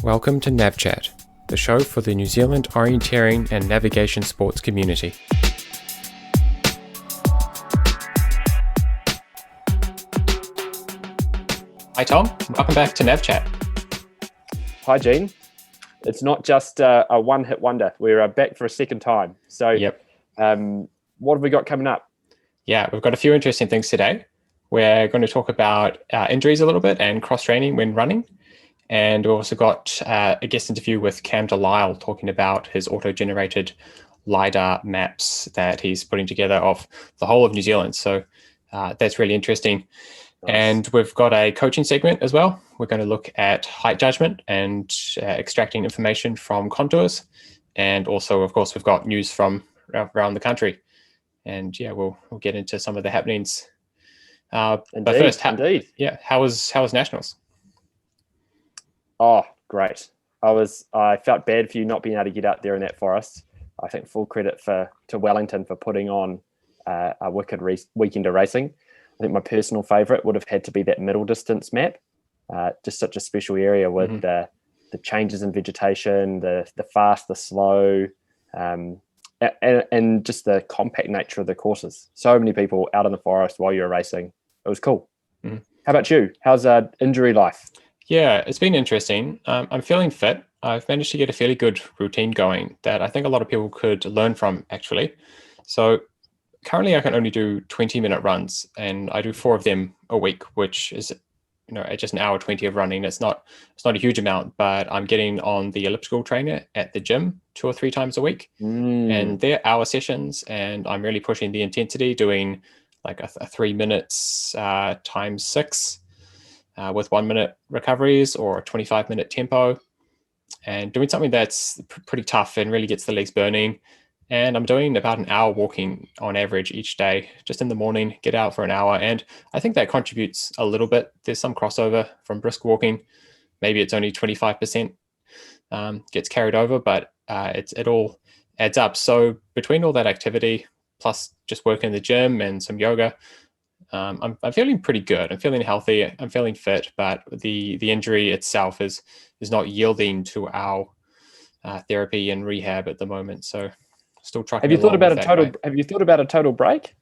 Welcome to Nav Chat, the show for the New Zealand orienteering and navigation sports community. Hi Tom, welcome back to Nav Chat. Hi Gene. It's not just a one-hit wonder. We're back for a second time. So what have we got coming up? Yeah, we've got a few interesting things today. We're going to talk about injuries a little bit and cross-training when running. And we've also got a guest interview with Cam de Lisle talking about his auto-generated LIDAR maps that he's putting together of the whole of New Zealand. So that's really interesting. Nice. And we've got a coaching segment as well. We're going to look at height judgment and extracting information from contours. And also, of course, we've got news from around the country. And yeah, we'll get into some of the happenings. But first, how was Nationals? Oh, great. I felt bad for you not being able to get out there in that forest. I think full credit to Wellington for putting on a wicked weekend of racing. I think my personal favourite would have had to be that middle distance map. Just such a special area with the changes in vegetation, the fast, the slow, and just the compact nature of the courses. So many people out in the forest while you're racing. It was cool. Mm-hmm. How about you? How's injury life? Yeah, it's been interesting. I'm feeling fit. I've managed to get a fairly good routine going that I think a lot of people could learn from, actually. So currently I can only do 20-minute runs, and I do 4 of them a week, which is, just an hour 20 of running. It's not a huge amount, but I'm getting on the elliptical trainer at the gym 2 or 3 times a week. And they're hour sessions, and I'm really pushing the intensity, doing like a 3 minutes times 6. With 1 minute recoveries or a 25-minute tempo, and doing something that's pretty tough and really gets the legs burning. And I'm doing about an hour walking on average each day, just in the morning, get out for an hour. And I think that contributes a little bit. There's some crossover from brisk walking. Maybe it's only 25% gets carried over, but it all adds up. So between all that activity, plus just working in the gym and some yoga, I'm feeling pretty good. I'm feeling healthy. I'm feeling fit, but the injury itself is not yielding to our therapy and rehab at the moment. So still trucking. Have you thought about a total break?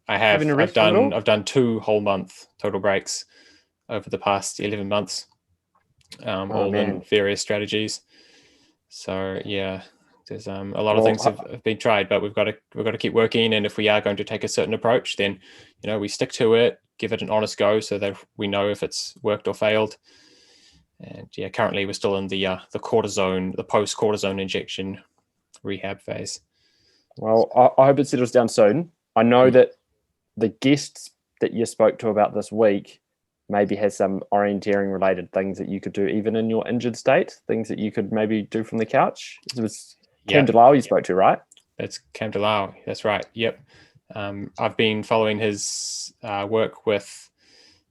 I have. I've done 2 whole month total breaks over the past 11 months, all in various strategies. So yeah. There's a lot of things have been tried, but we've got to keep working. And if we are going to take a certain approach, then we stick to it, give it an honest go, so that we know if it's worked or failed. And yeah, currently we're still in the cortisone, the post-cortisone injection rehab phase. Well, I hope it settles down soon. I know that the guests that you spoke to about this week maybe has some orienteering related things that you could do even in your injured state, things that you could maybe do from the couch. It was Cam de Lisle you spoke to, right? That's Cam de Lisle. That's right. Yep. I've been following his work with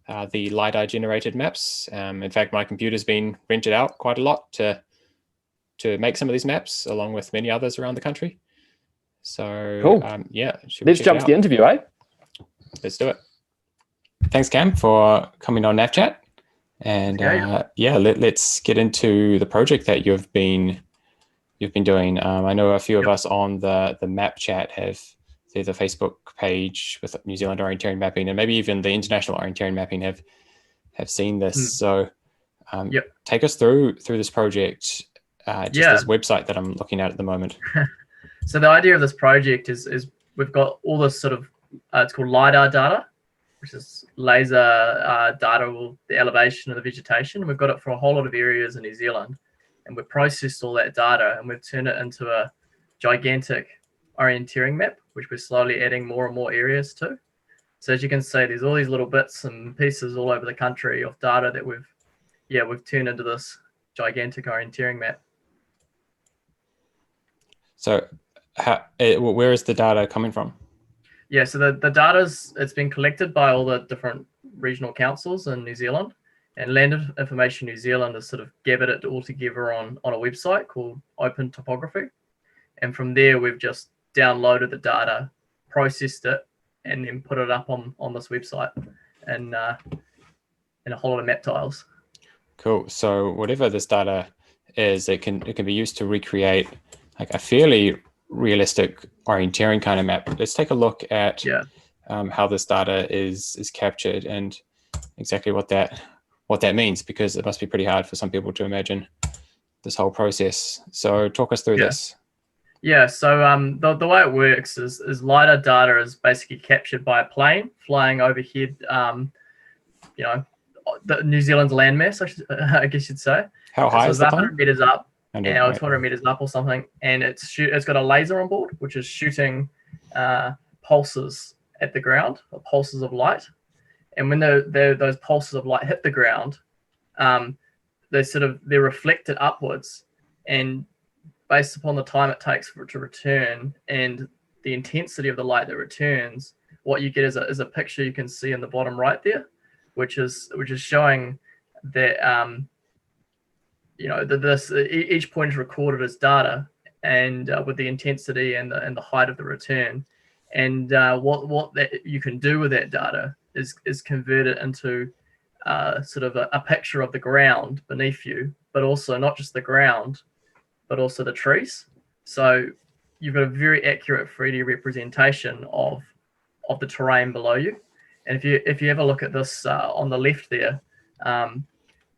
the LIDAR generated maps. In fact, my computer's been rented out quite a lot to make some of these maps, along with many others around the country. So cool. Let's jump to the interview, eh? Let's do it. Thanks, Cam, for coming on Nav Chat. And let's get into the project that you've been doing. I know a few of us on the Map Chat have the Facebook page with New Zealand orienteering mapping, and maybe even the international orienteering mapping have seen this. So take us through this project, this website that I'm looking at the moment. So the idea of this project is we've got all this sort of, it's called LIDAR data, which is laser data of the elevation of the vegetation. And we've got it for a whole lot of areas in New Zealand. And we've processed all that data and we've turned it into a gigantic orienteering map, which we're slowly adding more and more areas to. So as you can see, there's all these little bits and pieces all over the country of data that we've turned into this gigantic orienteering map. So where is the data coming from? Yeah, so the it's been collected by all the different regional councils in New Zealand. And Land Information New Zealand has sort of gathered it all together on a website called Open Topography. And from there, we've just downloaded the data, processed it, and then put it up on this website in a whole lot of map tiles. Cool. So whatever this data is it can be used to recreate like a fairly realistic orienteering kind of map. Let's take a look at how this data is captured and exactly what that means, because it must be pretty hard for some people to imagine this whole process. So talk us through this. Yeah, so the way it works is LIDAR data is basically captured by a plane flying overhead, you know, the New Zealand's landmass, I guess you'd say. How high is the plane? 100 meters up, 100, or 200 meters up or something, and it's got a laser on board, which is shooting pulses at the ground, or pulses of light. And when those pulses of light hit the ground, they're reflected upwards, and based upon the time it takes for it to return and the intensity of the light that returns, what you get is a picture you can see in the bottom right there, which is showing that each point is recorded as data, and with the intensity and the height of the return, and what that you can do with that data is convert it into sort of a picture of the ground beneath you, but also not just the ground, but also the trees. So you've got a very accurate 3D representation of the terrain below you. And if you ever look at this on the left there,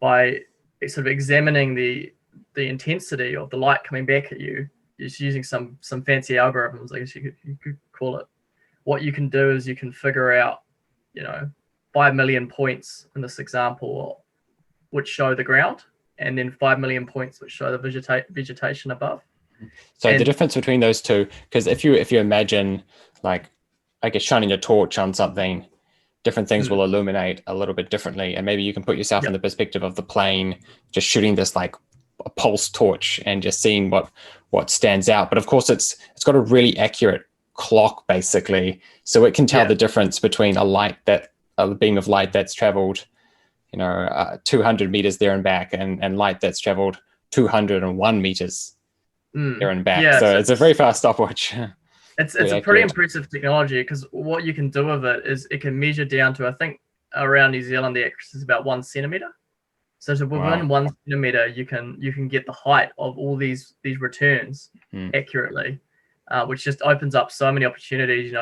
by sort of examining the intensity of the light coming back at you, just using some fancy algorithms, I guess you could call it. What you can do is you can figure out, 5 million points in this example, which show the ground, and then 5 million points which show the vegetation above. So the difference between those two, because if you imagine, like, I guess shining a torch on something, different things will illuminate a little bit differently, and maybe you can put yourself in the perspective of the plane just shooting this like a pulse torch and just seeing what stands out. But of course, it's got a really accurate clock basically, so it can tell the difference between a beam of light that's traveled 200 meters there and back, and light that's traveled 201 meters there and back. Yeah, so it's a very fast stopwatch. It's a pretty impressive technology, because what you can do with it is it can measure down to, I think around New Zealand the accuracy is about 1 centimeter. So within 1 centimeter you can get the height of all these returns accurately, which just opens up so many opportunities,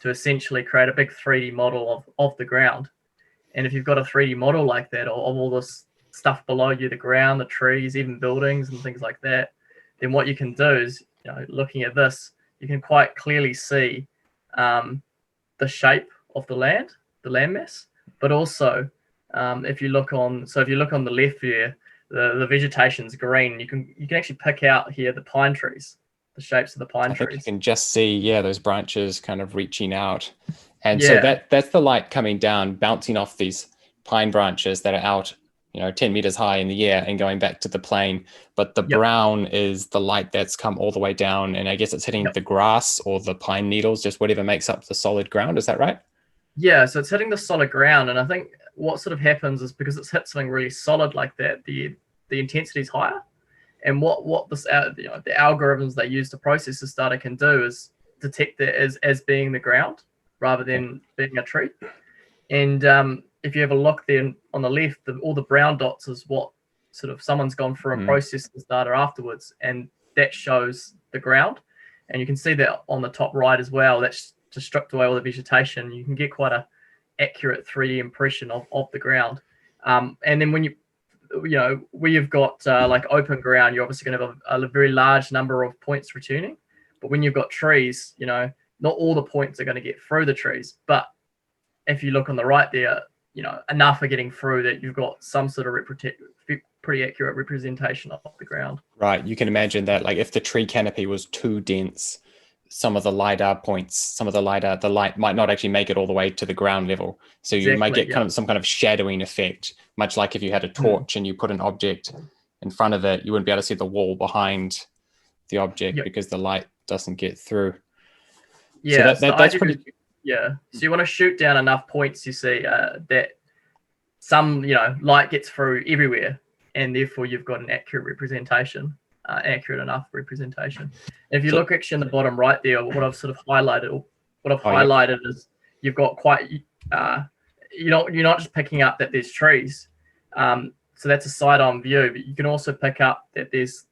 to essentially create a big 3D model of the ground. And if you've got a 3D model like that of all this stuff below you, the ground, the trees, even buildings and things like that, then what you can do is, looking at this, you can quite clearly see the shape of the landmass, but also if you look on the left here, the vegetation's green. You can actually pick out here the pine trees, the shapes of the pine trees. You can just see, those branches kind of reaching out. And so that's the light coming down, bouncing off these pine branches that are out, 10 meters high in the air and going back to the plane. But the brown is the light that's come all the way down. And I guess it's hitting the grass or the pine needles, just whatever makes up the solid ground. Is that right? Yeah, so it's hitting the solid ground. And I think what sort of happens is, because it's hit something really solid like that, the intensity is higher. And what this, the algorithms they use to process this data can do is detect it as being the ground rather than being a tree. And if you have a look there on the left, all the brown dots is what sort of someone's gone through and processed this data afterwards, and that shows the ground. And you can see that on the top right as well. That's just stripped away all the vegetation. You can get quite a accurate 3D impression of the ground. And then when where you've got like open ground, you're obviously going to have a very large number of points returning. But when you've got trees, not all the points are going to get through the trees. But if you look on the right there, enough are getting through that you've got some sort of pretty accurate representation of the ground. Right. You can imagine that, like, if the tree canopy was too dense, some of the LIDAR points, the light might not actually make it all the way to the ground level. So you might get some kind of shadowing effect, much like if you had a torch and you put an object in front of it, you wouldn't be able to see the wall behind the object because the light doesn't get through. Yeah, so that's pretty... So you want to shoot down enough points, you see, that some, light gets through everywhere, and therefore you've got an accurate enough representation. And if you look actually in the bottom right there, what I've sort of highlighted, is you've got quite, you're not just picking up that there's trees. so that's a side-on view, but you can also pick up that there's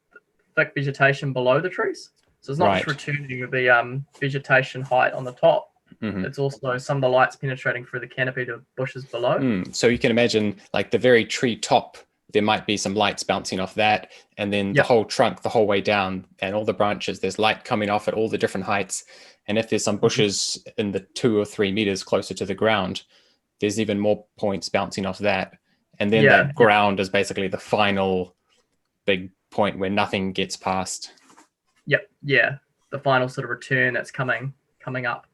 thick vegetation below the trees. So it's not just returning the vegetation height on the top. It's also some of the light's penetrating through the canopy to bushes below. So you can imagine like the very tree top, there might be some lights bouncing off that, and then the whole trunk, the whole way down, and all the branches, there's light coming off at all the different heights. And if there's some bushes in the 2 or 3 meters closer to the ground, there's even more points bouncing off that. And then that ground is basically the final big point where nothing gets past. Yeah. The final sort of return that's coming up.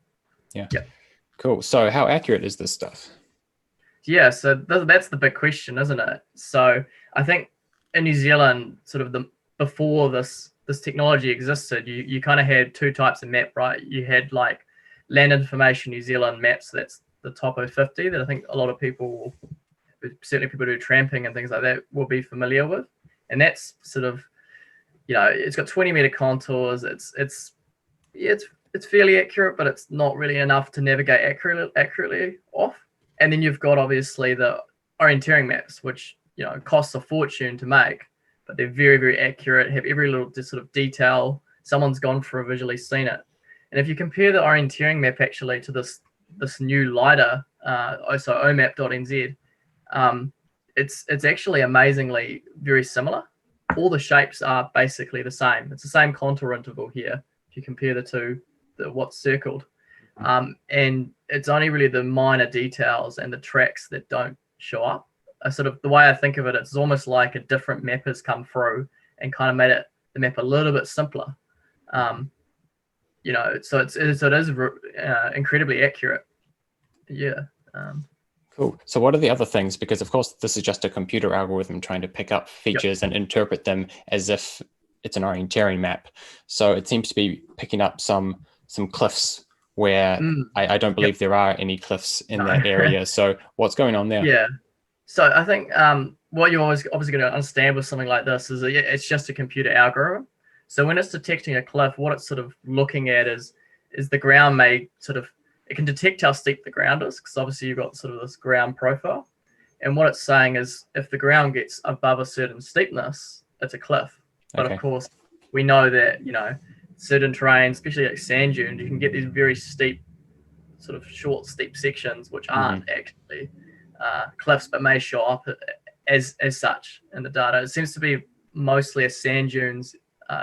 Cool. So how accurate is this stuff? Yeah, so that's the big question, isn't it? So I think in New Zealand, sort of before this technology existed, you kind of had 2 types of map, right? You had like Land Information New Zealand maps, that's the Topo 50 that I think a lot of people, certainly people who do tramping and things like that, will be familiar with. And that's sort of, it's got 20-meter contours. It's fairly accurate, but it's not really enough to navigate accurately off. And then you've got obviously the orienteering maps, which costs a fortune to make, but they're very, very accurate, have every little sort of detail. Someone's gone through and visually seen it. And if you compare the orienteering map actually to this new LIDAR, so omap.nz, it's actually amazingly very similar. All the shapes are basically the same. It's the same contour interval here if you compare the two, what's circled. And it's only really the minor details and the tracks that don't show up. Sort of the way I think of it, it's almost like a different map has come through and kind of made the map a little bit simpler. So it is incredibly accurate. Cool. So what are the other things? Because of course this is just a computer algorithm trying to pick up features and interpret them as if it's an orienteering map. So it seems to be picking up some cliffs where I don't believe there are any cliffs in that area. So what's going on there? Yeah. So I think what you're obviously going to understand with something like this is that it's just a computer algorithm. So when it's detecting a cliff, what it's sort of looking at is the ground may sort of, it can detect how steep the ground is, because obviously you've got sort of this ground profile. And what it's saying is if the ground gets above a certain steepness, it's a cliff. But of course, we know that, certain terrain, especially like sand dunes, you can get these very steep, sort of short, steep sections, which aren't actually cliffs, but may show up as such in the data. It seems to be mostly a sand dunes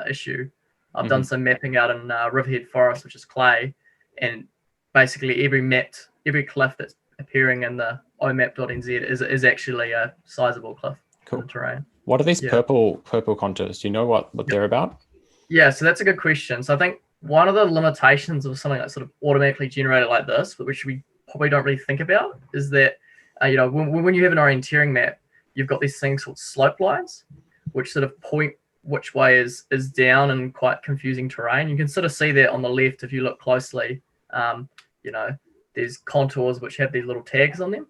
issue. I've done some mapping out in Riverhead Forest, which is clay, and basically every cliff that's appearing in the omap.nz is actually a sizable cliff in the terrain. What are these purple contours? Do you know what they're about? Yeah, so that's a good question. So I think one of the limitations of something that's sort of automatically generated like this, which we probably don't really think about, is that when you have an orienteering map, you've got these things called slope lines, which sort of point which way is down in quite confusing terrain. You can sort of see that on the left if you look closely. There's contours which have these little tags on them.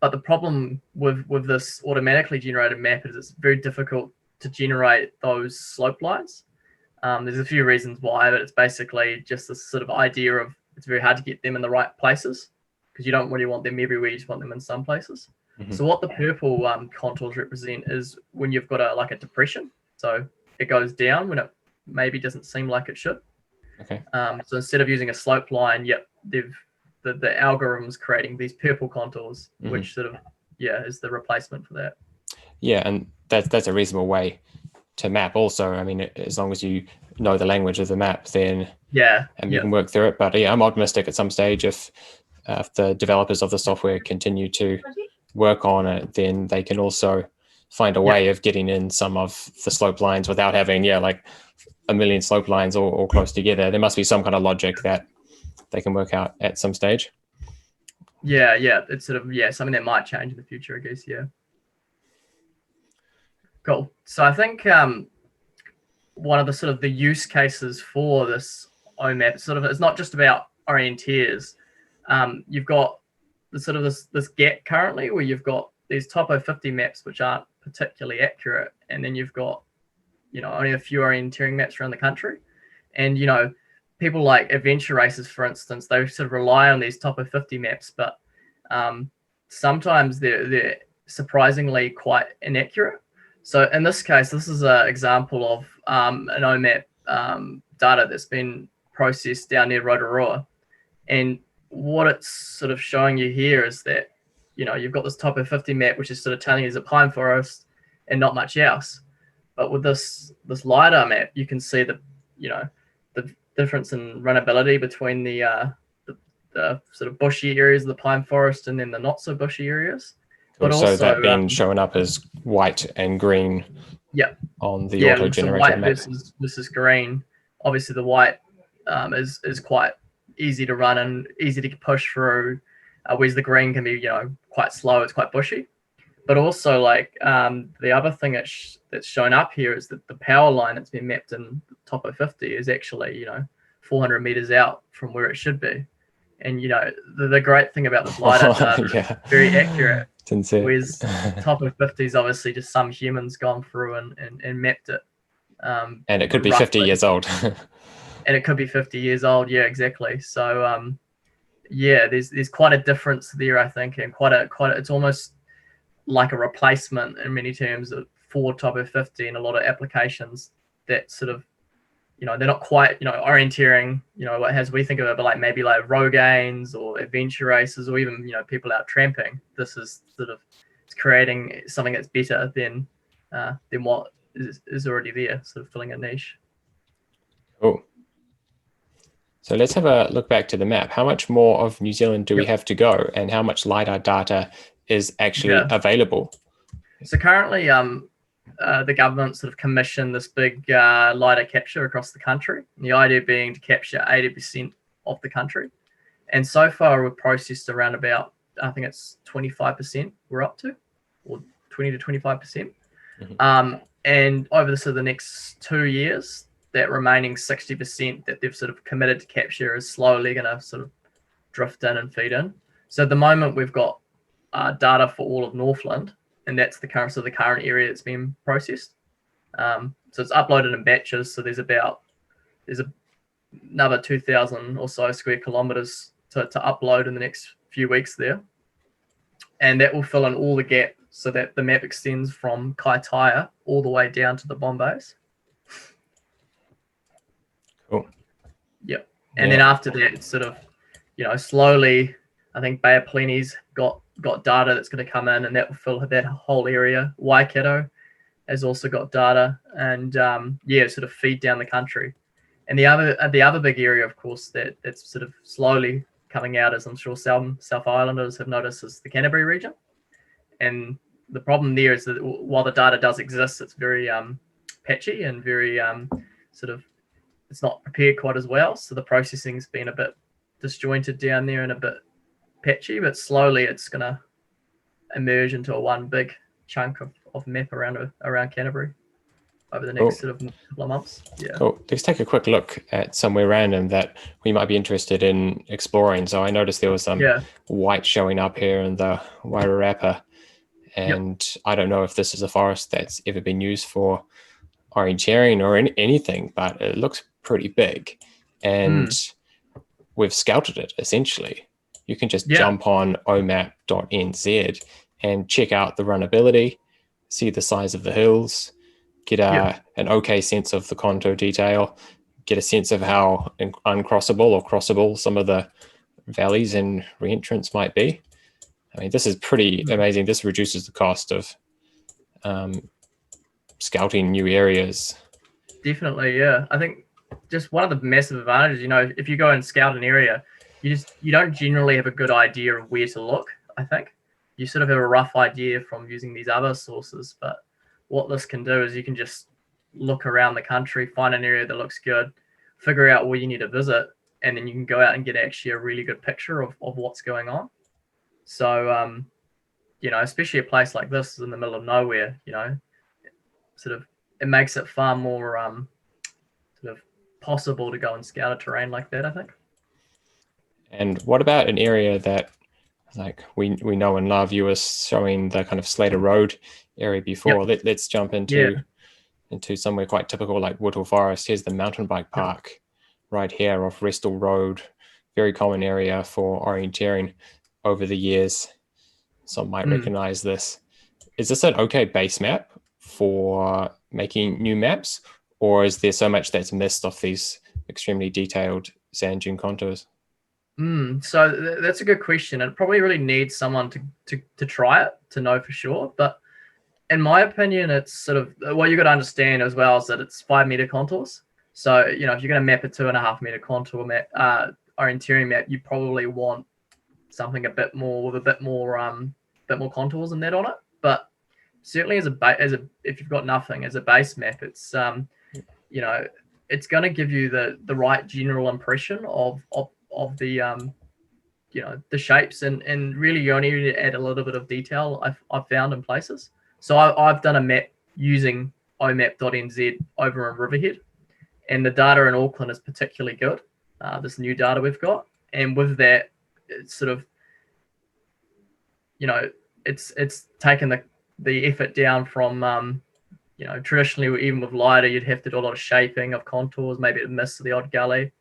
But the problem with this automatically generated map is it's very difficult to generate those slope lines. There's a few reasons why, but it's basically just this sort of idea of it's very hard to get them in the right places, because you don't really want them everywhere, you just want them in some places. So what the purple contours represent is when you've got a depression. So it goes down when it maybe doesn't seem like it should. So instead of using a slope line, the algorithm's creating these purple contours, which sort of is the replacement for that. Yeah, and that's a reasonable way to map also. I mean, as long as you know the language of the map, then you can work through it. But I'm optimistic at some stage if the developers of the software continue to work on it, then they can also find a way of getting in some of the slope lines without having like a million slope lines all close together. There must be some kind of logic that they can work out at some stage. It's sort of something that might change in the future, I guess. Cool. So I think one of the sort of the use cases for this OMAP sort of, it's not just about orienteers. You've got the sort of this gap currently where you've got these Topo 50 maps which aren't particularly accurate, and then you've got only a few orienteering maps around the country. And people like adventure races, for instance, they sort of rely on these Topo 50 maps, but sometimes they're surprisingly quite inaccurate. So in this case, this is an example of an omap data that's been processed down near Rotorua. And what it's sort of showing you here is that, you've got this type of 50 map, which is sort of telling you there's a pine forest and not much else. But with this LIDAR map, you can see the difference in runnability between the sort of bushy areas of the pine forest and then the not so bushy areas. Cool. But So also that being shown up as white and green on the auto-generated white map. versus green. Obviously, the white is quite easy to run and easy to push through, whereas the green can be quite slow. It's quite bushy. But also, like the other thing that's shown up here is that the power line that's been mapped in the top of 50 is actually 400 meters out from where it should be. And the great thing about this LIDAR data is very accurate. Whereas top of 50 is obviously just some humans gone through and mapped it. And it could be 50 years old. And it could be 50 years old. Yeah, exactly. So there's quite a difference there, I think, and quite a it's almost like a replacement in many terms for top of 50 and a lot of applications that sort of they're not quite orienteering as we think of it, but like maybe like row gains or adventure races or even people out tramping. This is sort of it's creating something that's better than what is already there, sort of filling a niche. Cool. So let's have a look back to the map. How much more of New Zealand do we have to go, and how much LIDAR data is actually available? So currently, the government sort of commissioned this big LIDAR capture across the country. And the idea being to capture 80% of the country. And so far, we've processed around about, I think it's 25% we're up to, or 20 to 25%. And over the next 2 years, that remaining 60% that they've sort of committed to capture is slowly going to sort of drift in and feed in. So at the moment, we've got data for all of Northland, and that's the current area that's been processed. So it's uploaded in batches. So there's another 2,000 or so square kilometers to upload in the next few weeks there, and that will fill in all the gap so that the map extends from Kaitaia all the way down to the Bombays. Cool. Yep. And then after that, it's sort of slowly. I think Bay of Plenty's got data that's going to come in, and that will fill that whole area. Waikato has also got data, and sort of feed down the country. And the other big area, of course, that's sort of slowly coming out, as I'm sure South Islanders have noticed, is the Canterbury region. And the problem there is that while the data does exist, it's very patchy and very it's not prepared quite as well. So the processing's been a bit disjointed down there and a bit patchy, but slowly it's going to emerge into one big chunk of map around Canterbury over the next sort of couple of months. Yeah. Cool. Let's take a quick look at somewhere random that we might be interested in exploring. So I noticed there was some white showing up here in the Wairarapa, and I don't know if this is a forest that's ever been used for orienteering or anything, but it looks pretty big, and we've scouted it essentially. You can just jump on omap.nz and check out the runnability, see the size of the hills, get an okay sense of the contour detail, get a sense of how uncrossable or crossable some of the valleys and reentrance might be. I mean, this is pretty amazing. This reduces the cost of scouting new areas. Definitely, yeah. I think just one of the massive advantages, if you go and scout an area, you don't generally have a good idea of where to look. I think you sort of have a rough idea from using these other sources, but what this can do is you can just look around the country, find an area that looks good, figure out where you need to visit, and then you can go out and get actually a really good picture of what's going on. So, especially a place like this is in the middle of nowhere, sort of it makes it far more sort of possible to go and scout a terrain like that, I think. And what about an area that like we know and love? You were showing the kind of Slater Road area before. Let's jump into somewhere quite typical like Whittle Forest. Here's the mountain bike park right here off Restal Road. Very common area for orienteering over the years. Some might recognize this. is this an okay base map for making new maps, or is there so much that's missed off these extremely detailed sand dune contours? So that's a good question. It probably really needs someone to try it to know for sure. But in my opinion, it's sort of what you got to understand as well is that it's 5 meter contours. So if you're going to map a 2.5 meter contour map, orienteering map, you probably want something a bit more with a bit more contours and that on it. But certainly as if you've got nothing as a base map, it's it's going to give you the right general impression of the the shapes, and really you only need to add a little bit of detail I've found in places. So I've done a map using omap.nz over in Riverhead, and the data in Auckland is particularly good. This new data we've got, and with that, it's sort of it's taken the effort down from traditionally, even with LIDAR, you'd have to do a lot of shaping of contours, maybe it'd miss the odd gully.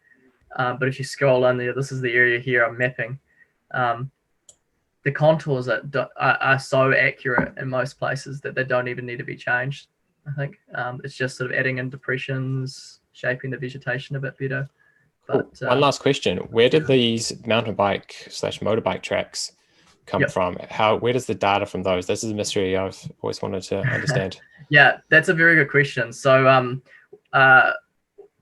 But if you scroll in there, this is the area here I'm mapping. The contours are so accurate in most places that they don't even need to be changed, I think. It's just sort of adding in depressions, shaping the vegetation a bit better. But one last question. Where did these mountain bike / motorbike tracks come from? Where does the data from those? This is a mystery I've always wanted to understand. Yeah, that's a very good question. So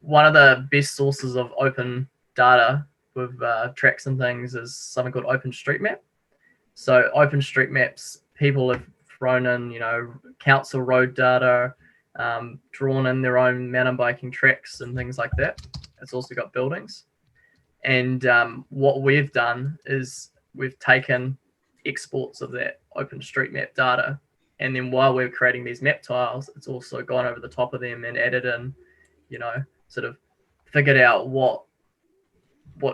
one of the best sources of open data with tracks and things is something called OpenStreetMap. So OpenStreetMaps, people have thrown in, council road data, drawn in their own mountain biking tracks and things like that. It's also got buildings. And what we've done is we've taken exports of that OpenStreetMap data, and then while we're creating these map tiles, it's also gone over the top of them and added in, sort of figured out what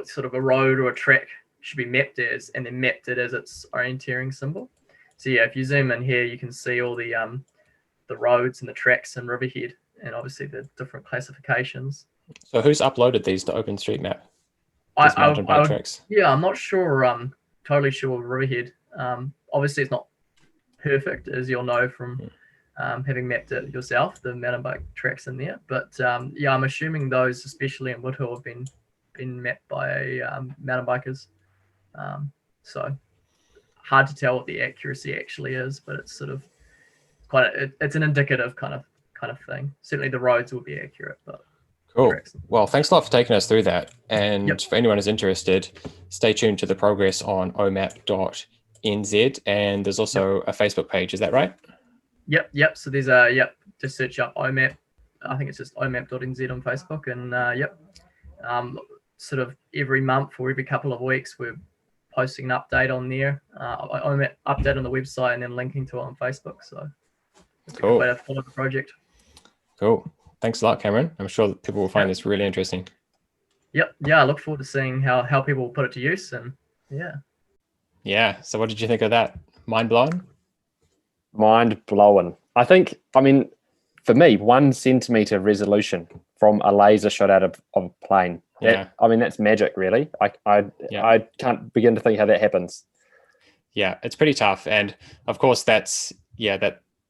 sort of a road or a track should be mapped as, and then mapped it as its orienteering symbol. So yeah, if you zoom in here, you can see all the roads and the tracks in Riverhead, and obviously the different classifications. So who's uploaded these to OpenStreetMap? Mountain bike tracks. Yeah, I'm not sure. Totally sure with Riverhead. Obviously, it's not perfect, as you'll know from having mapped it yourself, the mountain bike tracks in there. But yeah, I'm assuming those, especially in Woodhill, have been mapped by mountain bikers. So hard to tell what the accuracy actually is, but it's sort of it's an indicative kind of thing. Certainly, the roads will be accurate, but. Cool. Well, thanks a lot for taking us through that. And for anyone who's interested, stay tuned to the progress on omap.nz. And there's also a Facebook page. Is that right? Yep. So there's just search up omap. I think it's just omap.nz on Facebook. And sort of every month or every couple of weeks, we're posting an update on there. Omap update on the website and then linking to it on Facebook. So it's a good way to follow the project. Cool. Thanks a lot, Cameron. I'm sure that people will find this really interesting. Yep. Yeah, I look forward to seeing how people will put it to use. And yeah. So what did you think of that? Mind blowing? Mind blowing. I mean, for me, 1 centimeter resolution from a laser shot out of a plane. That's magic, really. I can't begin to think how that happens. Yeah, it's pretty tough. And of course, that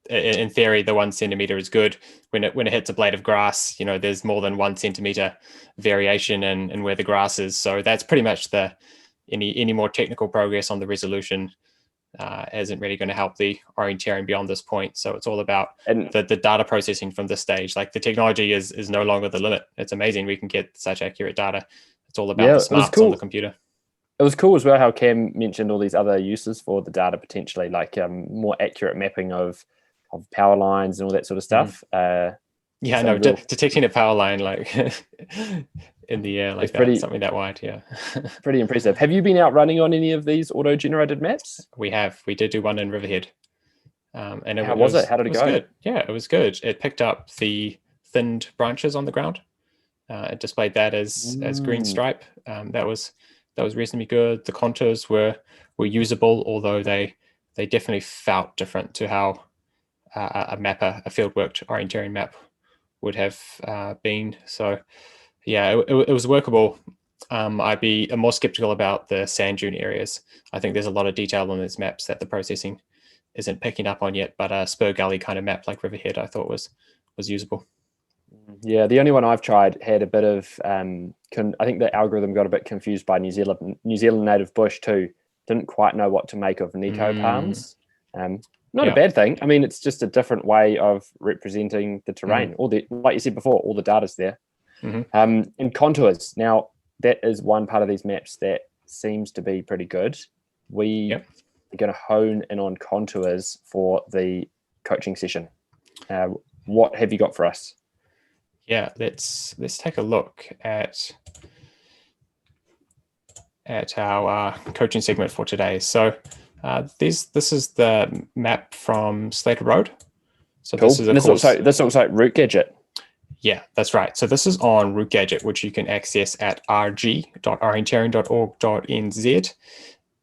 in theory, the 1 centimeter is good. When it hits a blade of grass, there's more than 1 centimeter variation in where the grass is. So that's pretty much any more technical progress on the resolution isn't really going to help the orienteering beyond this point. So it's all about the data processing from this stage. Like the technology is no longer the limit. It's amazing we can get such accurate data. It's all about the smarts on the computer. It was cool as well how Cam mentioned all these other uses for the data potentially, like more accurate mapping of power lines and all that sort of stuff. Detecting a power line like in the air like that, something that wide, pretty impressive. Have you been out running on any of these auto-generated maps? We did do one in Riverhead. And how was it? How did it go? Good. Yeah, it was good. It picked up the thinned branches on the ground. It displayed that as green stripe. That was reasonably good. The contours were usable, although they definitely felt different to how a fieldworked orienteering map would have been. So yeah, it was workable. I'd be more skeptical about the sand dune areas. I think there's a lot of detail on these maps that the processing isn't picking up on yet, but a spur gully kind of map like Riverhead I thought was usable. Yeah, the only one I've tried had a bit of, I think the algorithm got a bit confused by New Zealand native bush too. Didn't quite know what to make of Nico palms. Not a bad thing. I mean, it's just a different way of representing the terrain. All the, like you said before, all the data's there. And contours. Now, that is one part of these maps that seems to be pretty good. We are going to hone in on contours for the coaching session. What have you got for us? Yeah, let's take a look at our coaching segment for today. So this is the map from Slater Road. So cool. This is this looks like Route Gadget. Yeah, that's right. So this is on Route Gadget, which you can access at rg.orienteering.org.nz.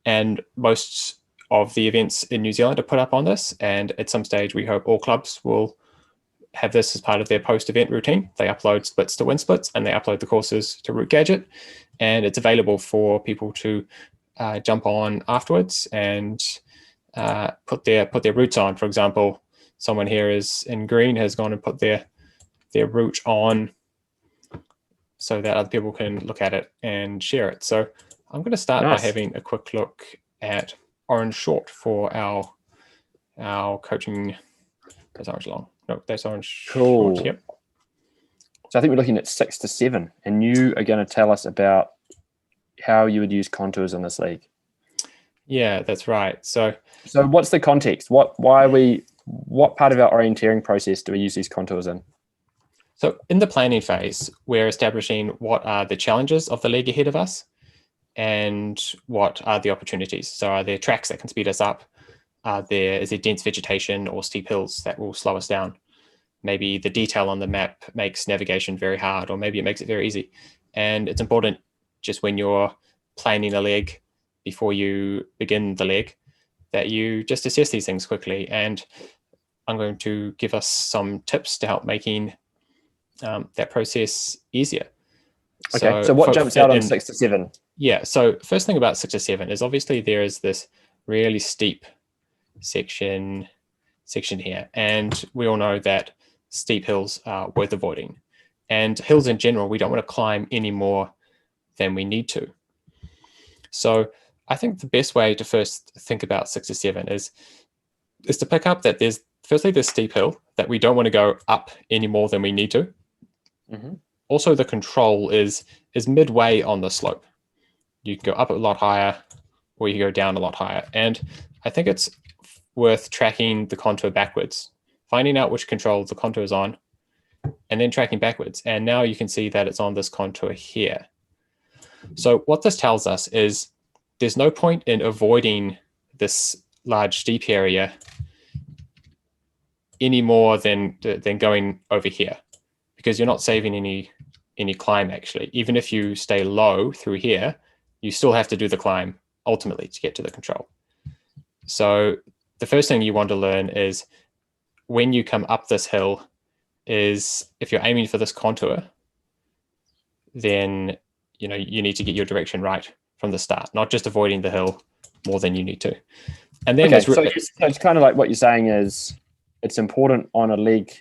And most of the events in New Zealand are put up on this. And at some stage, we hope all clubs will have this as part of their post-event routine. They upload splits to WinSplits, and they upload the courses to Route Gadget. And it's available for people to jump on afterwards and put their routes on. For example, someone here is in green has gone and put their route on so that other people can look at it and share it. So I'm going to start by having a quick look at orange short for our coaching. That's orange long. No, that's orange short. Yep. So I think we're looking at 6 to 7, and you are going to tell us about how you would use contours in this league. Yeah, that's right. So what's the context? What part of our orienteering process do we use these contours in? So in the planning phase, we're establishing what are the challenges of the league ahead of us and what are the opportunities. So are there tracks that can speed us up? Is there dense vegetation or steep hills that will slow us down? Maybe the detail on the map makes navigation very hard, or maybe it makes it very easy. And it's important just when you're planning a leg before you begin the leg that you just assess these things quickly. And I'm going to give us some tips to help making that process easier. Okay, so what jumps out on 6 to 7? Yeah, so first thing about 6 to 7 is obviously there is this really steep section here, and we all know that steep hills are worth avoiding, and hills in general we don't want to climb any more than we need to. So I think the best way to first think about 6 to 7 is to pick up that there's firstly this steep hill that we don't want to go up any more than we need to. Also, the control is midway on the slope. You can go up a lot higher, or you can go down a lot higher. And I think it's worth tracking the contour backwards, finding out which control the contour is on, and then tracking backwards. And now you can see that it's on this contour here. So what this tells us is there's no point in avoiding this large steep area any more than going over here, because you're not saving any climb actually. Even if you stay low through here, you still have to do the climb ultimately to get to the control. So the first thing you want to learn is when you come up this hill is if you're aiming for this contour, then you need to get your direction right from the start, not just avoiding the hill more than you need to. And then so it's kind of like what you're saying is it's important on a league,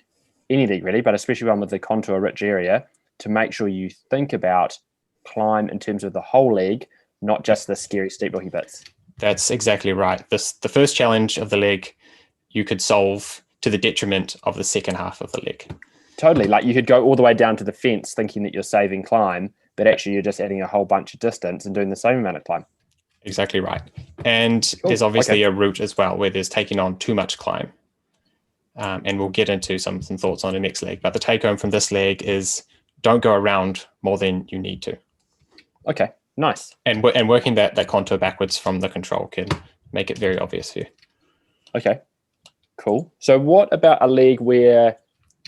any league really, but especially one with the contour rich area, to make sure you think about climb in terms of the whole league, not just the scary steep looking bits. That's exactly right. The first challenge of the leg you could solve to the detriment of the second half of the leg. Totally. Like you could go all the way down to the fence thinking that you're saving climb, but actually you're just adding a whole bunch of distance and doing the same amount of climb. Exactly right. And there's obviously a route as well where there's taking on too much climb. And we'll get into some thoughts on the next leg. But the take home from this leg is don't go around more than you need to. Okay, nice. And working that contour backwards from the control can make it very obvious for you. Okay, cool. So what about a leg where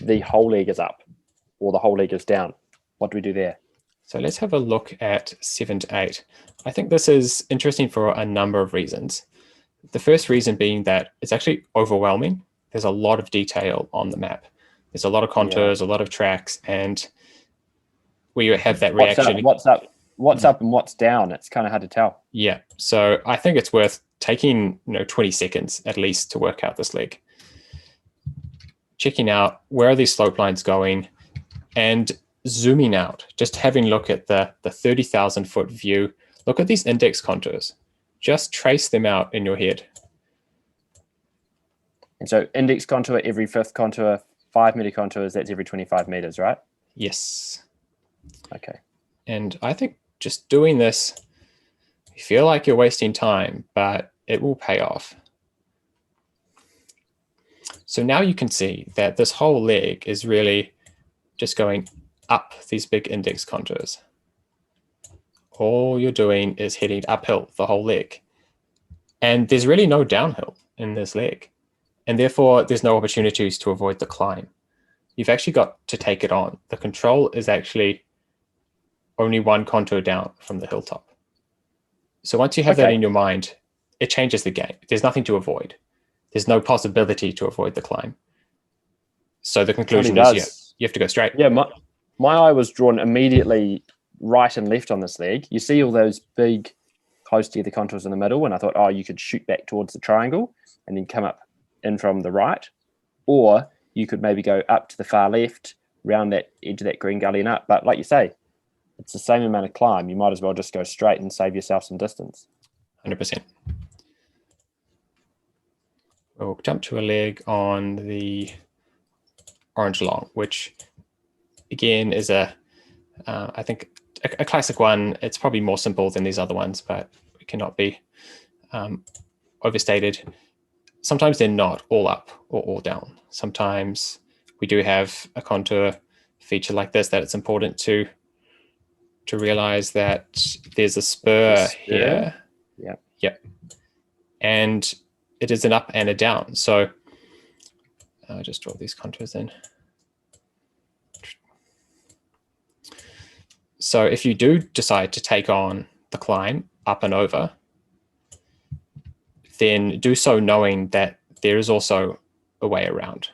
the whole leg is up or the whole leg is down? What do we do there? So let's have a look at 7 to 8. I think this is interesting for a number of reasons. The first reason being that it's actually overwhelming. There's a lot of detail on the map. There's a lot of contours, a lot of tracks, and we have that reaction. What's up and what's down? It's kind of hard to tell. Yeah. So I think it's worth taking 20 seconds at least to work out this leg. Checking out where are these slope lines going, and zooming out, just having a look at the 30,000 foot view. Look at these index contours. Just trace them out in your head. And so index contour, every fifth contour, 5 meter contours, that's every 25 meters, right? Yes. Okay. And I think just doing this, you feel like you're wasting time, but it will pay off. So now you can see that this whole leg is really just going up these big index contours. All you're doing is heading uphill the whole leg. And there's really no downhill in this leg. And therefore, there's no opportunities to avoid the climb. You've actually got to take it on. The control is actually only one contour down from the hilltop. So once you have that in your mind, it changes the game. There's nothing to avoid. There's no possibility to avoid the climb. So the conclusion is you have to go straight. Yeah, my eye was drawn immediately right and left on this leg. You see all those big close together contours in the middle, and I thought, oh, you could shoot back towards the triangle and then come up in from the right, or you could maybe go up to the far left, round that edge of that green gully and up. But like you say, it's the same amount of climb. You might as well just go straight and save yourself some distance. 100%. We'll jump to a leg on the orange long, which again is I think a classic one. It's probably more simple than these other ones, but it cannot be overstated. Sometimes they're not all up or all down. Sometimes we do have a contour feature like this that it's important to realize that there's a spur here. Yep. And it is an up and a down. So I'll just draw these contours in. So if you do decide to take on the climb up and over, then do so knowing that there is also a way around.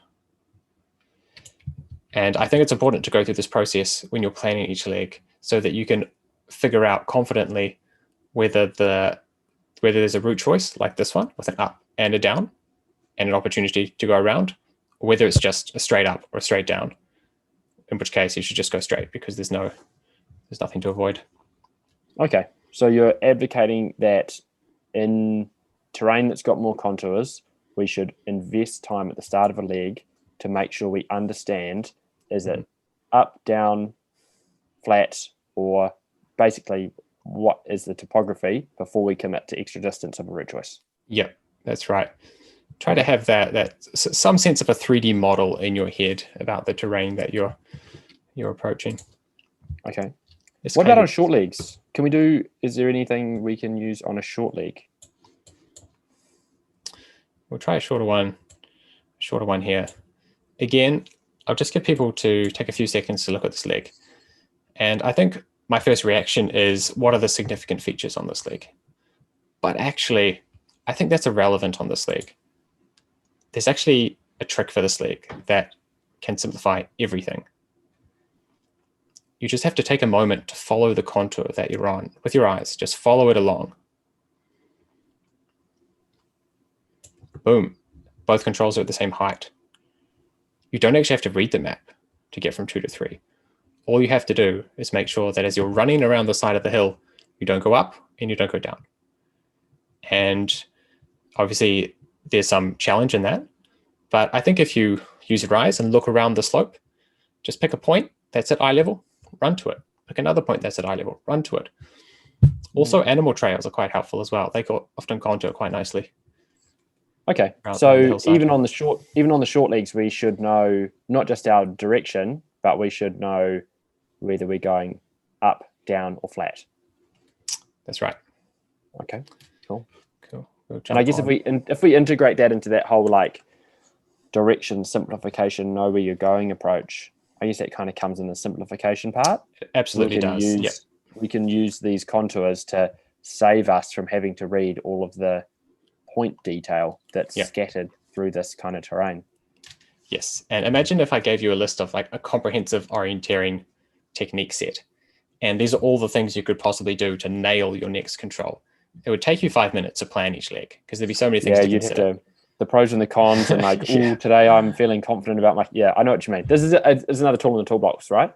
And I think it's important to go through this process when you're planning each leg so that you can figure out confidently whether there's a route choice like this one with an up and a down and an opportunity to go around, or whether it's just a straight up or a straight down, in which case you should just go straight because there's nothing to avoid. Okay, so you're advocating that in terrain that's got more contours, we should invest time at the start of a leg to make sure we understand, is it up, down, flat, or basically what is the topography before we commit to extra distance of a route choice? Yeah, that's right. Try to have that some sense of a 3D model in your head about the terrain that you're approaching. Okay. What about on short legs? Is there anything we can use on a short leg? We'll try a shorter one here. Again, I'll just get people to take a few seconds to look at this leg. And I think my first reaction is, what are the significant features on this leg? But actually, I think that's irrelevant on this leg. There's actually a trick for this leg that can simplify everything. You just have to take a moment to follow the contour that you're on with your eyes. Just follow it along. Boom. Both controls are at the same height. You don't actually have to read the map to get from 2 to 3. All you have to do is make sure that as you're running around the side of the hill, you don't go up and you don't go down. And obviously there's some challenge in that, but I think if you use your eyes and look around the slope, just pick a point that's at eye level, run to it. Pick another point that's at eye level, run to it. Also, animal trails are quite helpful as well. They often contour quite nicely. Okay, so even on the short legs, we should know not just our direction, but we should know whether we're going up, down, or flat. That's right. Okay, cool. We'll and I guess if we integrate that into that whole like direction simplification, know where you're going approach, I guess that kind of comes in the simplification part. It absolutely does. We can use these contours to save us from having to read all of the point detail that's scattered through this kind of terrain. Yes, and imagine if I gave you a list of like a comprehensive orienteering technique set, and these are all the things you could possibly do to nail your next control. it would take you 5 minutes to plan each leg because there'd be so many things Yeah, to you'd consider. have to, the pros and the cons, and like, Yeah. oh, today I'm feeling confident about my, yeah, I know what you mean. This is another tool in the toolbox, right?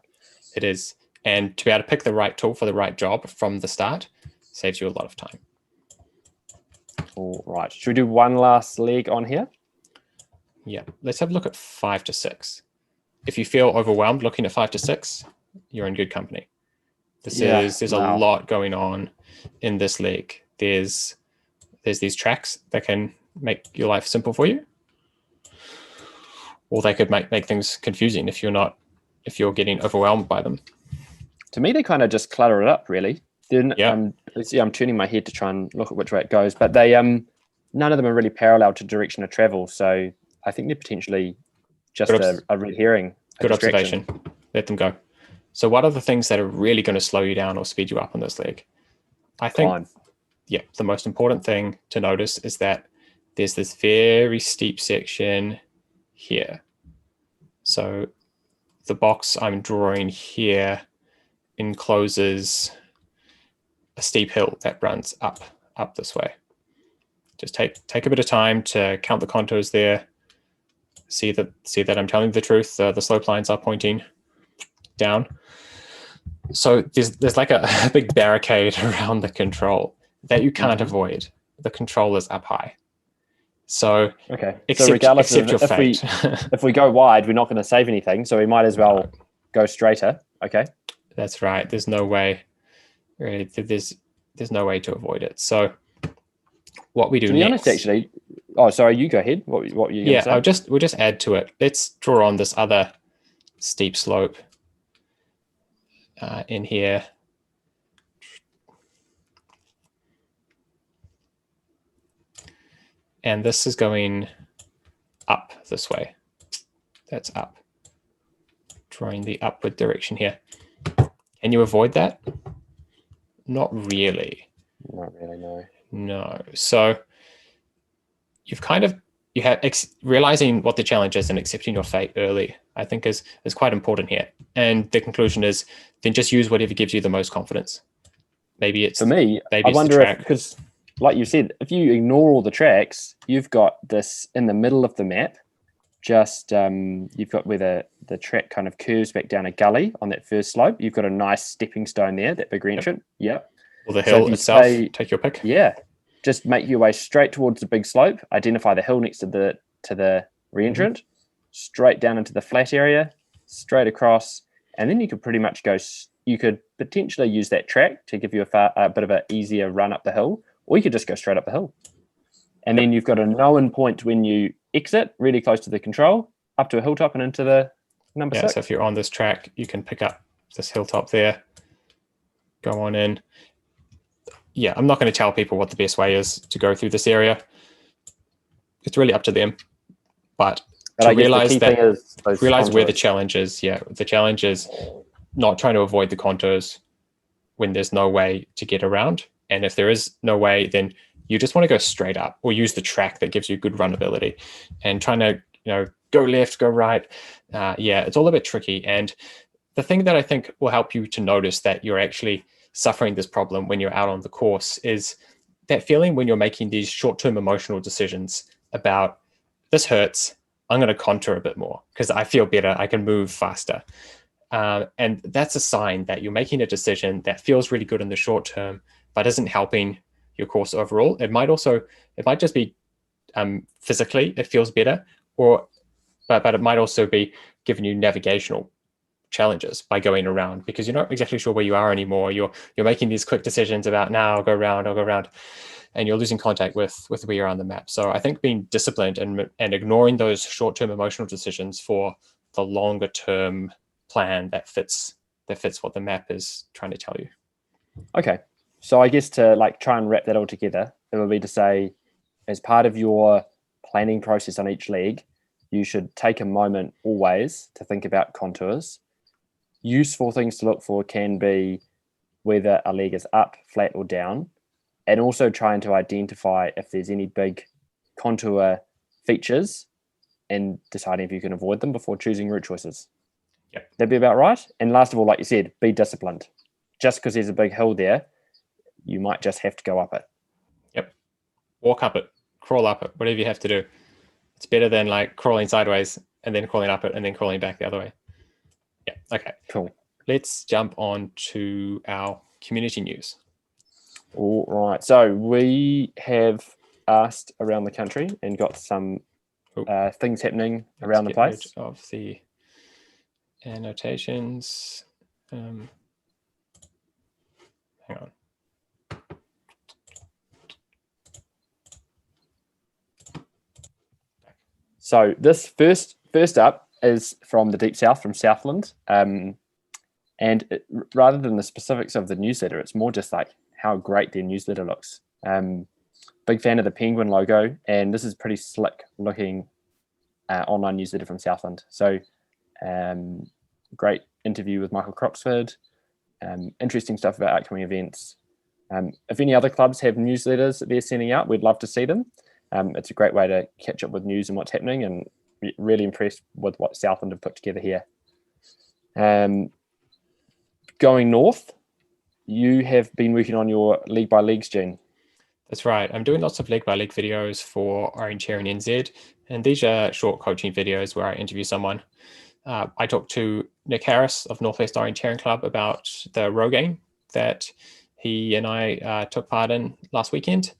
It is. And to be able to pick the right tool for the right job from the start saves you a lot of time. All right. Should we do one last leg on here? Yeah. Let's have a look at 5 to 6. If you feel overwhelmed looking at 5 to 6, you're in good company. There's a lot going on in this leg. There's these tracks that can make your life simple for you, or they could make things confusing if you're getting overwhelmed by them. To me, they kind of just clutter it up, really. Then Yeah. let's see, I'm turning my head to try and look at which way it goes, but they none of them are really parallel to direction of travel. So I think they're potentially just a red herring. Good observation. Let them go. So what are the things that are really going to slow you down or speed you up on this leg? I think, yeah, the most important thing to notice is that there's this very steep section here. So the box I'm drawing here encloses a steep hill that runs up this way. Just take a bit of time to count the contours there. See that I'm telling the truth. The slope lines are pointing down. So there's like a big barricade around the control that you can't avoid. The control is up high. So okay. So regardless accept your if fate. if we go wide, we're not going to save anything. So we might as well go straighter. Okay. That's right. There's no way. Really, there's no way to avoid it. So what we do to be next, honest, actually, oh, sorry, you go ahead. What were you going to say? We'll just add to it. Let's draw on this other steep slope in here. And this is going up this way. That's up. Drawing the upward direction here. Can you avoid that? Not really. Not really, no. No. So realizing what the challenge is and accepting your fate early, I think is quite important here. And the conclusion is then just use whatever gives you the most confidence. Maybe it's, for me, maybe I it's wonder the track. because like you said, if you ignore all the tracks, you've got this in the middle of the map. Just you've got where the track kind of curves back down a gully on that first slope. You've got a nice stepping stone there, that big entrance. Yep. Or the hill itself. Take your pick. Yeah. Just make your way straight towards the big slope. Identify the hill next to the re-entrant. Straight down into the flat area. Straight across, and then you could pretty much go. You could potentially use that track to give you a bit of an easier run up the hill, or you could just go straight up the hill. And then you've got a known point when you exit, really close to the control, up to a hilltop and into the number 6. So if you're on this track, you can pick up this hilltop there, go on in. Yeah, I'm not going to tell people what the best way is to go through this area. It's really up to them. But to realize where the challenge is. Yeah, the challenge is not trying to avoid the contours when there's no way to get around. And if there is no way, then you just want to go straight up or use the track that gives you good runability. And trying to, go left, go right. It's all a bit tricky. And the thing that I think will help you to notice that you're actually suffering this problem when you're out on the course is that feeling when you're making these short-term emotional decisions about this hurts, I'm going to contour a bit more because I feel better, I can move faster. And that's a sign that you're making a decision that feels really good in the short term, but isn't helping your course overall. It might just be physically, it feels better, but it might also be giving you navigational challenges by going around because you're not exactly sure where you are anymore. You're making these quick decisions about now I'll go around, and you're losing contact with where you're on the map. So I think being disciplined and ignoring those short-term emotional decisions for the longer term plan that fits what the map is trying to tell you. Okay. So I guess to try and wrap that all together, it would be to say, as part of your planning process on each leg, you should take a moment always to think about contours. Useful things to look for can be whether a leg is up, flat, or down, and also trying to identify if there's any big contour features and deciding if you can avoid them before choosing route choices. Yep. That'd be about right. And last of all, like you said, be disciplined. Just because there's a big hill there, you might just have to go up it. walk up it, crawl up it, whatever you have to do. It's better than like crawling sideways and then crawling up it and then crawling back the other way. Yeah, okay. Cool. Let's jump on to our community news. All right. So we have asked around the country and got some things happening around the place. Of the annotations. Hang on. So this first up is from the Deep South, from Southland. Rather than the specifics of the newsletter, it's more just like how great their newsletter looks. Big fan of the penguin logo, and this is pretty slick looking online newsletter from Southland. So great interview with Michael Croxford, interesting stuff about upcoming events. If any other clubs have newsletters that they're sending out, we'd love to see them. It's a great way to catch up with news and what's happening, and really impressed with what Southland have put together here. Going north, you have been working on your League by Leagues, Gene. That's right. I'm doing lots of League by League videos for Orienteering NZ, and these are short coaching videos where I interview someone. I talked to Nick Harris of Northwest Orienteering Club about the row game that he and I took part in last weekend.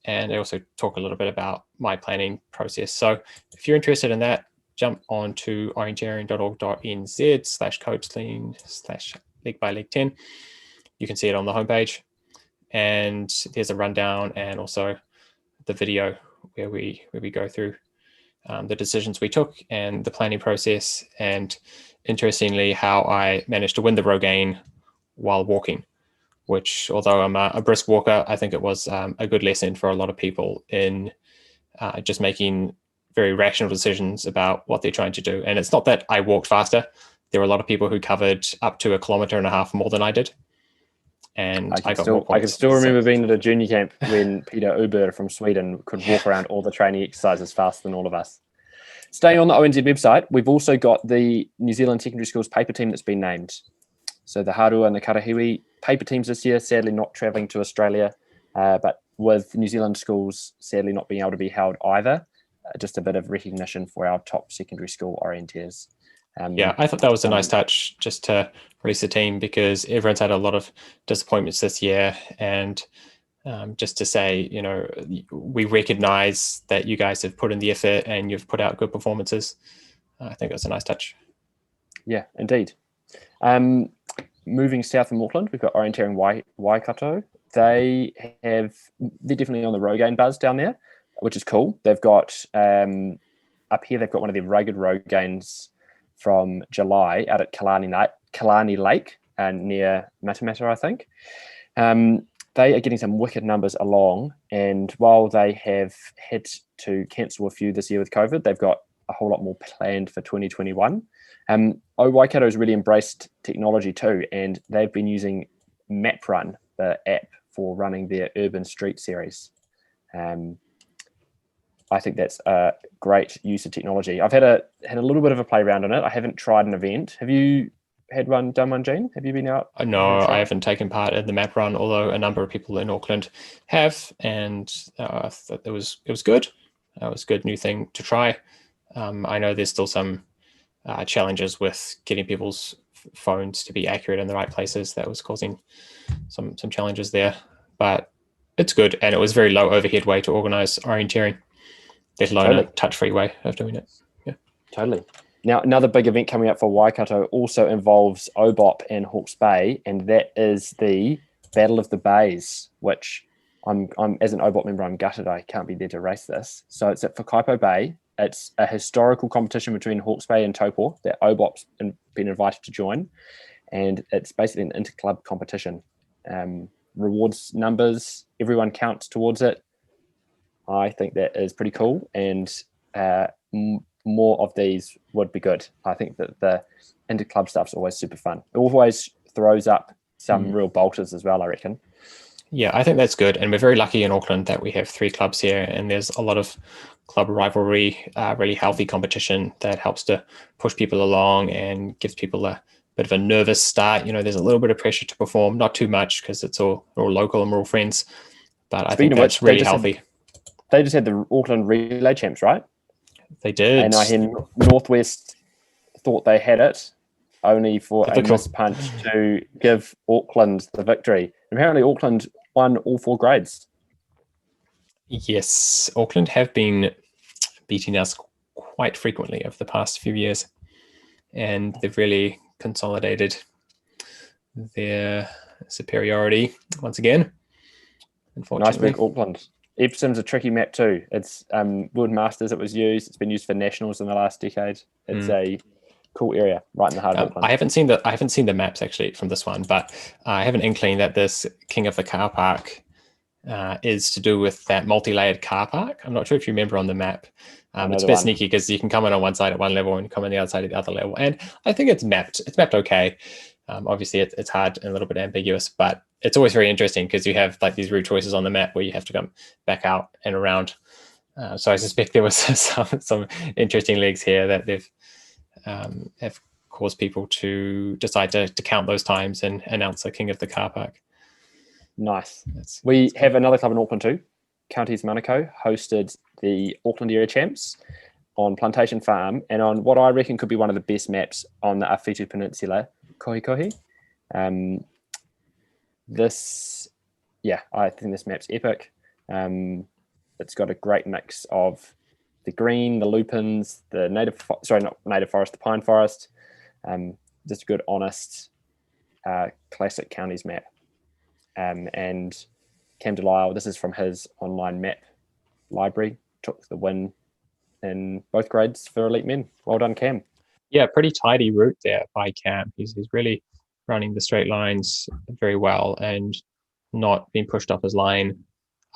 And I also talk a little bit about my planning process. So if you're interested in that, jump on to orienteering.org.nz/coaching/League by League 10. You can see it on the homepage. And there's a rundown and also the video where we go through the decisions we took and the planning process. And interestingly, how I managed to win the row game while walking, which, although I'm a brisk walker, I think it was a good lesson for a lot of people in just making very rational decisions about what they're trying to do. And it's not that I walked faster. There were a lot of people who covered up to 1.5 kilometers more than I did. And I can still remember being at a junior camp when Peter Uber from Sweden could walk around all the training exercises faster than all of us. Staying on the ONZ website, we've also got the New Zealand Secondary Schools paper team that's been named. So the Harua and the Karahiwi paper teams this year, sadly not travelling to Australia, but with New Zealand schools sadly not being able to be held either. Just a bit of recognition for our top secondary school orienteers. Yeah, I thought that was a nice touch just to release the team, because everyone's had a lot of disappointments this year. And just to say, you know, we recognize that you guys have put in the effort and you've put out good performances. I think that's a nice touch. Yeah, indeed. Moving south from Auckland, we've got Orienteering Waikato. They're definitely on the Rogaine buzz down there, which is cool. They've got up here, they've got one of their rugged Rogaines from July out at Killarney Lake near Matamata, I think. They are getting some wicked numbers along, and while they have had to cancel a few this year with COVID, they've got a whole lot more planned for 2021. Waikato has really embraced technology too, and they've been using MapRun, the app, for running their urban street series. I think that's a great use of technology. I've had a little bit of a play around on it. I haven't tried an event. Have you done one, Gene? Have you been out? No, I haven't taken part in the map run, although a number of people in Auckland have, and I thought it was good. It was a good new thing to try. I know there's still some challenges with getting people's phones to be accurate in the right places. That was causing some challenges there, but it's good, and it was a very low overhead way to organize orienteering, let alone a touch-free way of doing it. Yeah, totally. Now, another big event coming up for Waikato also involves OBOP and Hawke's Bay, and that is the Battle of the Bays, which I'm as an OBOP member, I'm gutted I can't be there to race this. So it's at Whakaipo Bay. It's a historical competition between Hawke's Bay and Taupo that OBOP's been invited to join, and it's basically an inter-club competition. Rewards numbers, everyone counts towards it. I think that is pretty cool, and more of these would be good. I think that the inter-club stuff's always super fun. It always throws up some real bolters as well, I reckon. Yeah, I think that's good. And we're very lucky in Auckland that we have 3 clubs here, and there's a lot of club rivalry, really healthy competition that helps to push people along and gives people a bit of a nervous start. You know, there's a little bit of pressure to perform, not too much because it's all local and we're all friends, but I think that's really healthy. they just had the Auckland Relay Champs, right? They did. And I hear Northwest thought they had it, only for a miss punch to give Auckland the victory. Apparently, Auckland won all 4 grades. Yes, Auckland have been beating us quite frequently over the past few years, and they've really consolidated their superiority once again. Unfortunately, Nice work, Auckland. Epsom's a tricky map too. It's World Masters. It was used. It's been used for nationals in the last decade. It's a cool area right in the heart of Auckland. I haven't seen the maps actually from this one, but I have an inkling that this King of the Car Park is to do with that multi-layered car park. I'm not sure if you remember on the map. It's a bit sneaky because you can come in on one side at one level and come on the other side at the other level. And I think it's mapped okay. Obviously, it's hard and a little bit ambiguous, but it's always very interesting because you have like these route choices on the map where you have to come back out and around. So I suspect there was some interesting legs here that they've have caused people to decide to count those times and announce a King of the Car Park. Nice. We have another club in Auckland too. Counties Manukau hosted the Auckland Area Champs on Plantation Farm and on what I reckon could be one of the best maps on the Awhitu Peninsula, Kohikohi. I think this map's epic. It's got a great mix of the green, the lupins, the the pine forest. Just a good, honest, classic counties map. And Cam de Lisle, this is from his online map library, took the win in both grades for elite men. Well done, Cam. Yeah, pretty tidy route there by Cam. He's really running the straight lines very well and not being pushed off his line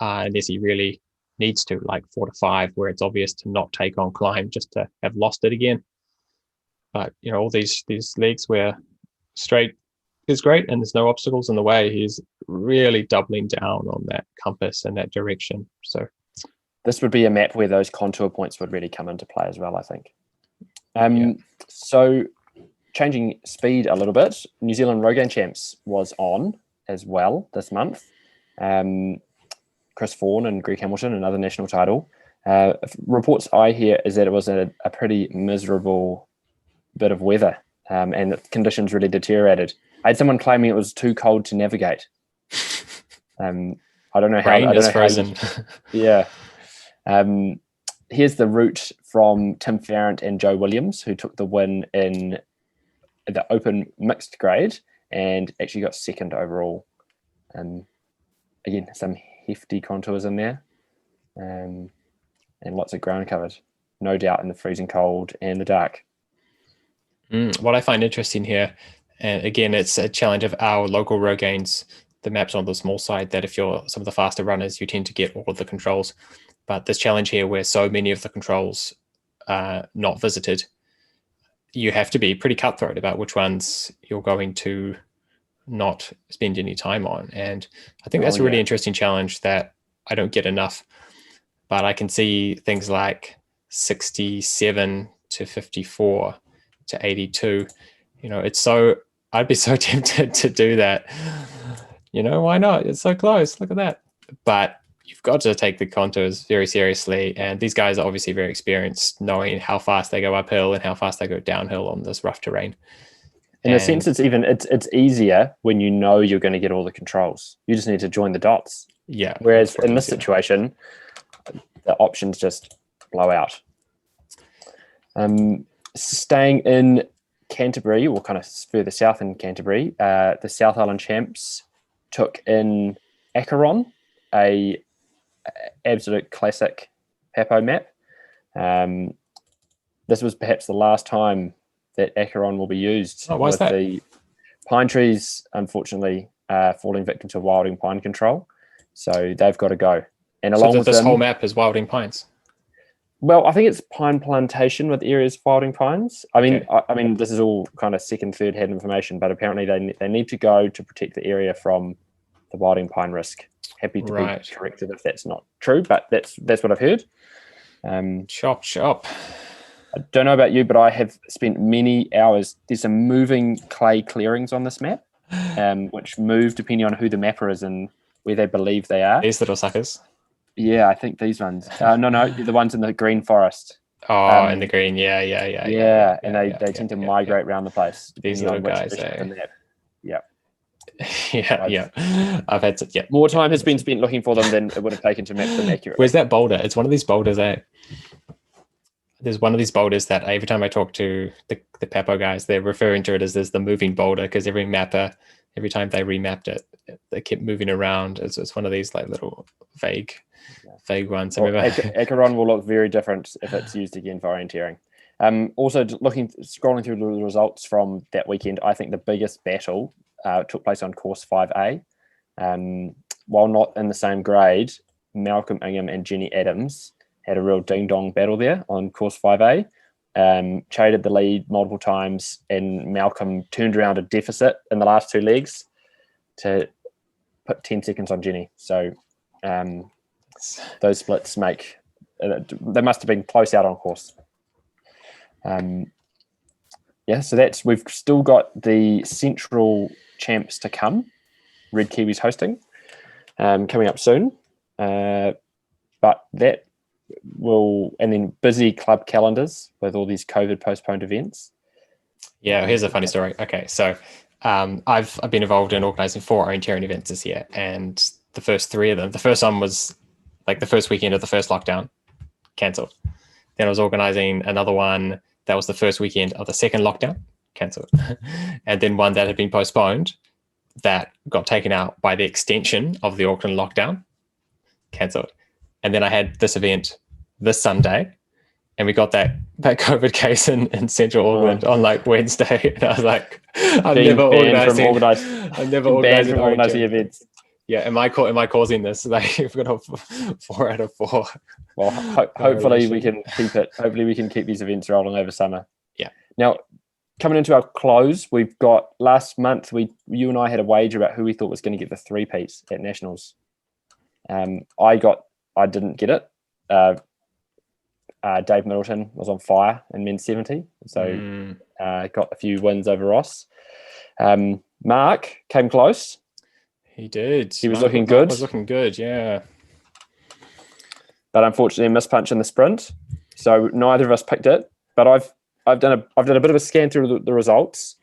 unless he really needs to, like 4 to 5, where it's obvious to not take on climb just to have lost it again. But all these legs where straight is great and there's no obstacles in the way, he's really doubling down on that compass and that direction. So this would be a map where those contour points would really come into play as well, I think. So changing speed a little bit, New Zealand Rogaine Champs was on as well this month. Chris Vaughan and Greg Hamilton, another national title. Reports I hear is that it was a pretty miserable bit of weather and the conditions really deteriorated. I had someone claiming it was too cold to navigate. I don't know how. Rain is frozen. Yeah. Here's the route from Tim Farrant and Joe Williams, who took the win in the open mixed grade and actually got second overall. Again, some hefty contours in there, and lots of ground covered, no doubt in the freezing cold and the dark. What I find interesting here, and again, it's a challenge of our local Rogaines. The map's on the small side that if you're some of the faster runners, you tend to get all of the controls. But this challenge here, where so many of the controls are not visited, you have to be pretty cutthroat about which ones you're going to not spend any time on. And I think that's a really interesting challenge that I don't get enough. But I can see things like 67 to 54 to 82. I'd be so tempted to do that. Why not? It's so close. Look at that. But you've got to take the contours very seriously. And these guys are obviously very experienced, knowing how fast they go uphill and how fast they go downhill on this rough terrain. In a sense, it's easier when you know you're going to get all the controls. You just need to join the dots. Yeah. Whereas in this situation, the options just blow out. Staying in Canterbury, or kind of further south in Canterbury, the South Island Champs took in Acheron, a absolute classic Papo map. This was perhaps the last time that Acheron will be used. Oh, why is that? The pine trees, unfortunately, falling victim to wilding pine control. So they've got to go. And along with this whole map is wilding pines? Well, I think it's pine plantation with areas of wilding pines. I mean, this is all kind of second, third hand information, but apparently they need to go to protect the area from the wilding pine risk. Happy to be corrected if that's not true, but that's what I've heard. Chop. I don't know about you, but I have spent many hours. There's some moving clay clearings on this map, which move depending on who the mapper is and where they believe they are. These little suckers. Yeah, I think these ones. No, the ones in the green forest. Oh, in the green. Yeah. And they tend to migrate around the place. These little guys. Yeah. Yeah. I've had more time has been spent looking for them than it would have taken to map them accurately. Where's that boulder? It's one of these boulders, There's one of these boulders that every time I talk to the Papo guys, they're referring to it as the moving boulder, because every time they remapped it, they kept moving around. It's one of these like little vague ones. Well, Acheron will look very different if it's used again for orienteering. Also, scrolling through the results from that weekend, I think the biggest battle took place on course 5A. While not in the same grade, Malcolm Ingham and Jenny Adams had a real ding-dong battle there on course 5A. Traded the lead multiple times, and Malcolm turned around a deficit in the last two legs to put 10 seconds on Jenny. So those splits they must have been close out on course. So we've still got the Central Champs to come. Red Kiwis hosting, coming up soon. But that will, and then busy club calendars with all these COVID postponed events. Yeah, here's a funny story. Okay, so I've been involved in organising 4 orienteering events this year, and the first 3 of them, the first one was like the first weekend of the first lockdown, cancelled. Then I was organising another one that was the first weekend of the second lockdown, cancelled. And then one that had been postponed that got taken out by the extension of the Auckland lockdown, cancelled. And then I had this event this Sunday, and we got that COVID case in Central Auckland on like Wednesday. And I was like, I'm never organising events. Yeah, am I causing this? Like, we've got 4 out of 4. Well, hopefully we can keep it. Hopefully we can keep these events rolling over summer. Yeah. Now, coming into our close, we've got last month. You and I had a wager about who we thought was going to get the 3-peat at Nationals. I didn't get it. Dave Middleton was on fire in men's 70, so got a few wins over Ross. Mark came close. He did. He was looking good. Was looking good, yeah. But unfortunately, a mispunch in the sprint, so neither of us picked it. But I've done a bit of a scan through the results.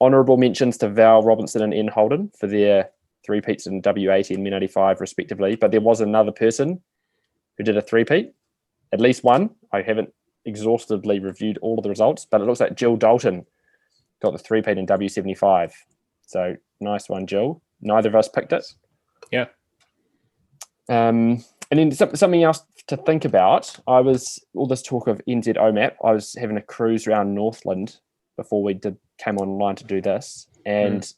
Honourable mentions to Val Robinson and Ian Holden for their 3-peats in W80 and Men 85 respectively. But there was another person who did a 3-peat, at least one. I haven't exhaustively reviewed all of the results, but it looks like Jill Dalton got the 3-peat in W75. So nice one, Jill. Neither of us picked it. Yeah. And then something else to think about. All this talk of NZ OMAP. I was having a cruise around Northland before we came online to do this, and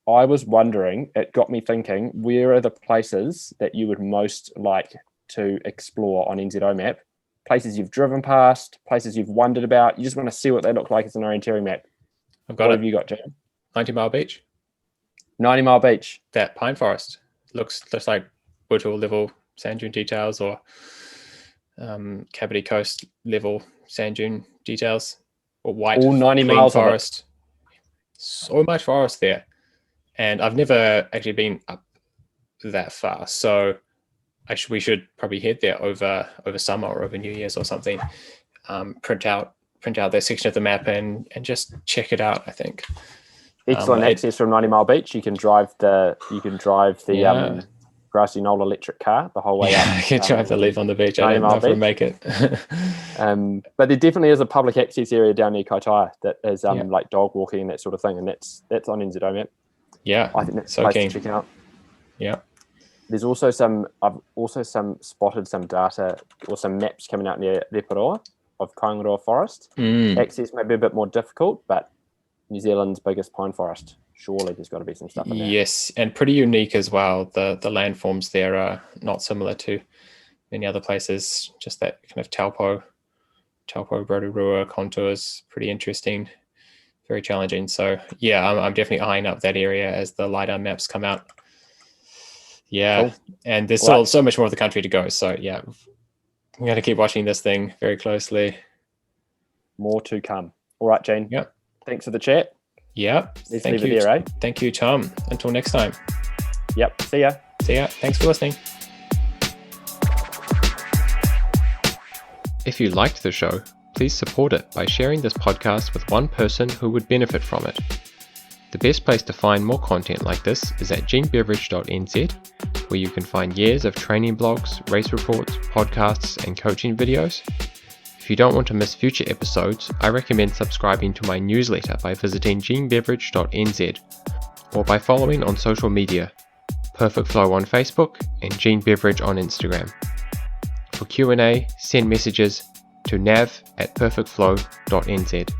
I was wondering. It got me thinking: where are the places that you would most like to explore on NZ OMAP? Places you've driven past, places you've wondered about. You just want to see what they look like as an orienteering map. What have you got, Jim? 90 Mile Beach. 90 Mile Beach. That pine forest looks like Buttle level sand dune details, or Kapiti Coast level sand dune details, or white. All 90 miles forest. So much forest there, and I've never actually been up that far. So we should probably head there over summer or over New Year's or something. Print out that section of the map and just check it out. I think. Excellent access from 90 Mile Beach. You can drive the Grassy Knoll electric car the whole way up. I can drive the leaf on the beach. I don't know if we'll make it. But there definitely is a public access area down near Kaitaia that is like dog walking and that sort of thing, and that's on NZ OMAP. Yeah, I think that's so a place keen to check out. Yeah. There's also I've spotted some data or some maps coming out near Reparoa of Kaingaroa Forest. Access may be a bit more difficult, but New Zealand's biggest pine forest. Surely there's got to be some stuff in there. Yes, and pretty unique as well. The landforms there are not similar to many other places. Just that kind of Taupo, Rotorua contours, pretty interesting, very challenging. So yeah, I'm definitely eyeing up that area as the LIDAR maps come out. Yeah, cool. And there's still so much more of the country to go. So yeah, I'm going to keep watching this thing very closely. More to come. All right, Jane. Yep. Thanks for the chat. Yep. Thank you. There, eh? Thank you, Tom. Until next time. Yep. See ya. Thanks for listening. If you liked the show, please support it by sharing this podcast with one person who would benefit from it. The best place to find more content like this is at genebeverage.nz, where you can find years of training blogs, race reports, podcasts, and coaching videos. If you don't want to miss future episodes, I recommend subscribing to my newsletter by visiting genebeverage.nz or by following on social media, Perfect Flow on Facebook and Gene Beverage on Instagram. For Q&A, send messages to nav@perfectflow.nz.